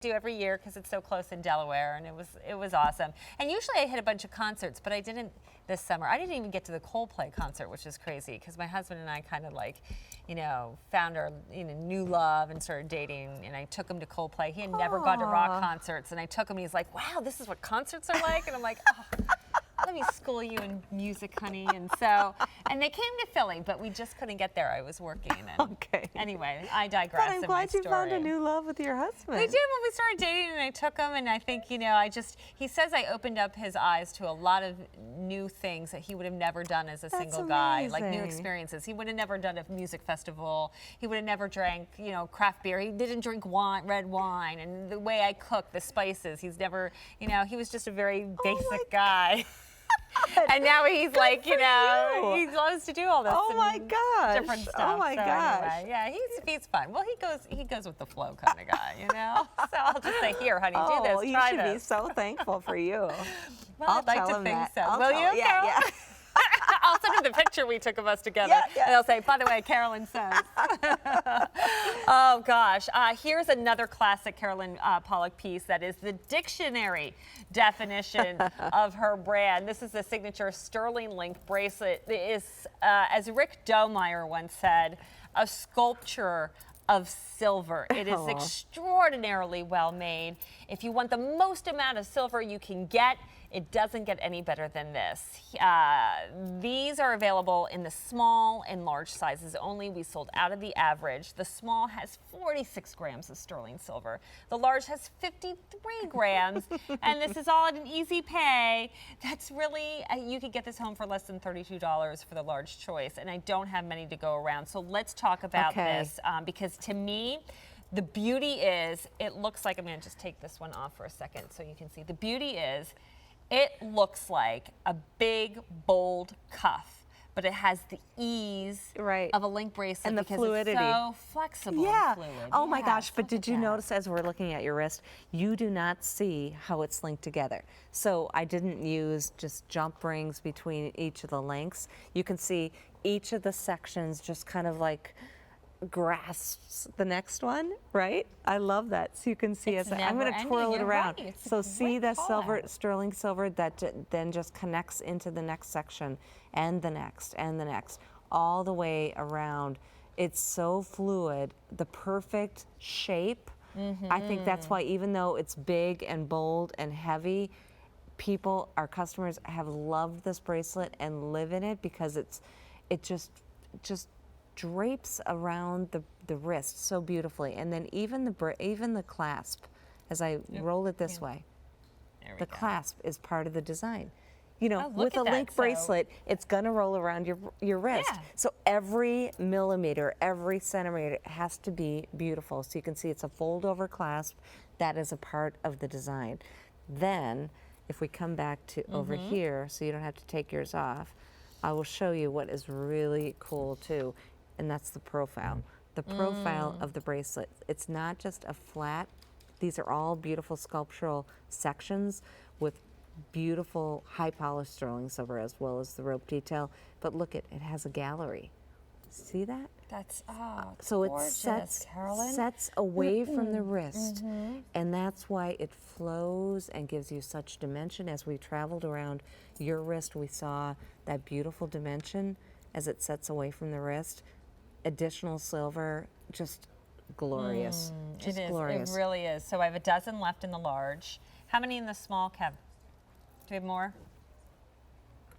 do every year because it's so close in Delaware, and it was awesome. And usually I hit a bunch of concerts, but I didn't this summer. I didn't even get to the Coldplay concert, which is crazy because my husband and I kind of like, found our new love and started dating, and I took him to Coldplay. He had never gone to rock concerts, and I took him, and he's like, wow, this is what concerts are like? And I'm like, oh, let me school you in music, honey. And they came to Philly, but we just couldn't get there. I was working. And okay. Anyway, I digress. But I'm glad you found a new love with your husband. We did when we started dating, and I took him, and I think, he says I opened up his eyes to a lot of new things that he would have never done as a single guy, like new experiences. He would have never done a music festival. He would have never drank, craft beer. He didn't drink red wine, and the way I cook, the spices, he's never, he was just a very basic guy. And now he's like, he loves to do all this. Oh my gosh! Different stuff. Oh my gosh! Anyway, yeah, he's fun. Well, he goes with the flow kind of guy, So I'll just say, here, honey, do this. Try you should be so thankful for you. Well, I'd like to think so. Will you? Yeah. I'll send him the picture we took of us together, and I'll say, by the way, Carolyn says. Oh, gosh. Here's another classic Carolyn Pollack piece that is the dictionary definition of her brand. This is the signature sterling link bracelet. It is, as Rick Domeyer once said, a sculpture of silver. It is extraordinarily well made. If you want the most amount of silver you can get, it doesn't get any better than this. These are available in the small and large sizes only. We sold out of the average. The small has 46 grams of sterling silver. The large has 53 grams, and this is all at an easy pay. That's really, you could get this home for less than $32 for the large choice, and I don't have many to go around. So let's talk about this, because to me, the beauty is, it looks like, I'm gonna just take this one off for a second so you can see. The beauty is, it looks like a big, bold cuff, but it has the ease of a link bracelet and the because fluidity. It's so flexible and fluid. Oh my gosh, but did you notice as we're looking at your wrist, you do not see how it's linked together. So I didn't use just jump rings between each of the links. You can see each of the sections just kind of like grasps the next one, right? I love that. So you can see I'm going to twirl it around. So see that silver, sterling silver that then just connects into the next section and the next and the next, all the way around. It's so fluid, the perfect shape. I think that's why, even though it's big and bold and heavy, our customers have loved this bracelet and live in it because it just drapes around the wrist so beautifully, and then even the clasp, as I roll it this way, the clasp is part of the design. With a link bracelet, it's gonna roll around your wrist. So every millimeter, every centimeter has to be beautiful. So you can see it's a fold over clasp. That is a part of the design. Then, if we come back to over here, so you don't have to take yours off, I will show you what is really cool too. And that's the profile. The profile of the bracelet. It's not just a flat, these are all beautiful sculptural sections with beautiful high polished sterling silver as well as the rope detail. But look, it has a gallery. See that? That's so gorgeous, it Carolyn. sets away from the wrist, and that's why it flows and gives you such dimension. As we traveled around your wrist, we saw that beautiful dimension as it sets away from the wrist. Additional silver, just glorious. Just glorious. It really is. So I have a dozen left in the large. How many in the small, Kev? Do we have more?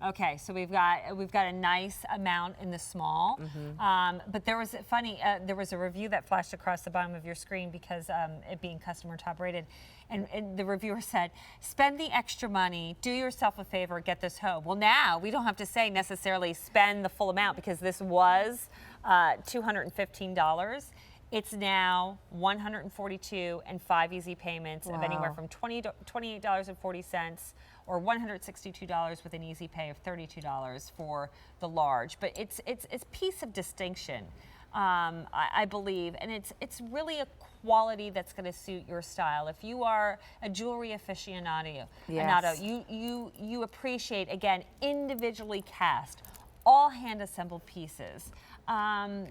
Okay, so we've got a nice amount in the small. But there was there was a review that flashed across the bottom of your screen because it being customer top rated, and the reviewer said, spend the extra money, do yourself a favor, get this home. Well, now we don't have to say necessarily spend the full amount because this was $215. It's now $142 and 5 easy payments of anywhere from $28.40 or $162 with an easy pay of $32 for the large. But it's a piece of distinction, I believe, and it's really a quality that's going to suit your style. If you are a jewelry aficionado, you appreciate, again, individually cast, all hand assembled pieces.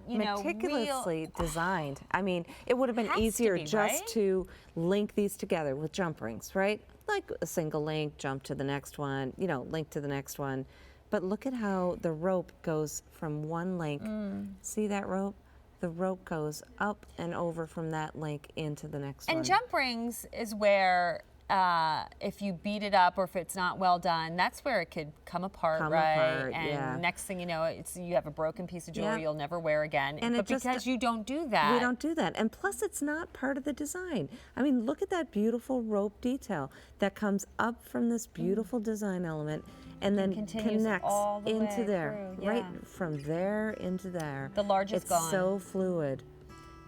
you know, meticulously designed. I mean, it would have been Has to easier be, just right? to link these together with jump rings, right? Like a single link, jump to the next one, you know, link to the next one. But look at how the rope goes from one link. See that rope? The rope goes up and over from that link into the next one. And jump rings is where if you beat it up or if it's not well done, that's where it could come apart, right? And yeah. next thing you know, you have a broken piece of jewelry Yeah. you'll never wear again. And but it just- because you don't do that. We don't do that. And plus, it's not part of the design. I mean, look at that beautiful rope detail that comes up from this beautiful design element and then continues connects all the into way there, through, right yeah. from there into there. The large is it's gone. so fluid.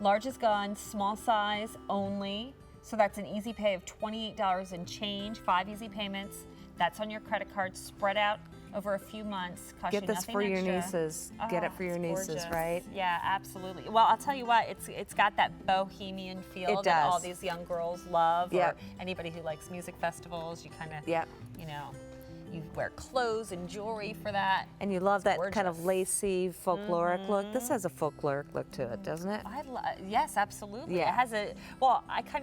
Large is gone, small size only. So that's an easy pay of $28 and change, 5 easy payments. That's on your credit card, spread out over a few months. Cost Get you this nothing for your extra. nieces. Get it Oh, for your it's nieces, gorgeous. right? Yeah, absolutely. Well, I'll tell you what, it's got that bohemian feel It that all does. these young girls love. Yep. Or anybody who likes music festivals, you kind of, Yep. you know, you wear clothes and jewelry for that. And you love that kind of gorgeous. lacy, folkloric look. This has a folkloric look to it, doesn't it? Yes, absolutely. Yeah. It has a, well, I kind of